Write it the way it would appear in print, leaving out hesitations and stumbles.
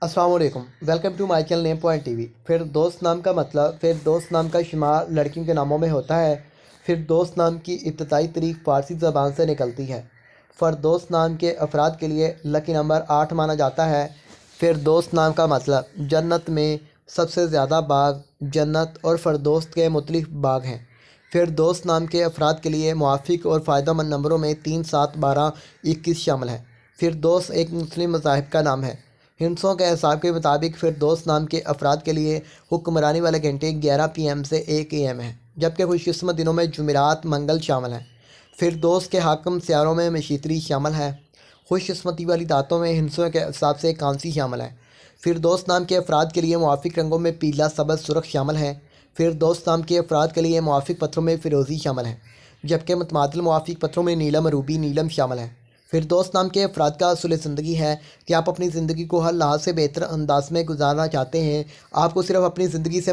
السلام علیکم، welcome to my channel Name Point TV وی۔ فردوس نام کا مطلب فردوس نام کا شمار لڑکیوں کے ناموں میں ہوتا ہے۔ فردوس نام کی ابتدائی تاریخ فارسی زبان سے نکلتی ہے۔ فردوس نام کے افراد کے لیے لکی نمبر 8 مانا جاتا ہے۔ فردوس نام کا مطلب جنت میں سب سے زیادہ باغ جنت اور فردوس کے مختلف باغ ہیں۔ فردوس نام کے افراد کے لیے موافق اور فائدہ مند نمبروں میں 3، 7، 12، 21 شامل ہے۔ فردوس ایک مسلم مذاہب کا نام ہے۔ ہندسوں کے حساب کے مطابق فردوس نام کے افراد کے لیے حکمرانی والے گھنٹے 11 PM سے 1 AM ہیں، جبکہ خوش قسمت دنوں میں جمعرات، منگل شامل ہیں۔ فردوس کے حاکم سیاروں میں مشیتری شامل ہے۔ خوش قسمتی والی دھاتوں میں ہندسوں کے حساب سے کانسی شامل ہے۔ فردوس نام کے افراد کے لیے موافق رنگوں میں پیلا، سبز، سرخ شامل ہیں۔ فردوس نام کے افراد کے لیے موافق پتھروں میں فیروزی شامل ہے، جبکہ متبادل موافق پتھروں میں نیلم، روبی، نیلم شامل ہے۔ فردوس نام کے افراد کا اصول زندگی ہے کہ آپ اپنی زندگی کو ہر لحاظ سے بہتر انداز میں گزارنا چاہتے ہیں۔ آپ کو صرف اپنی زندگی سے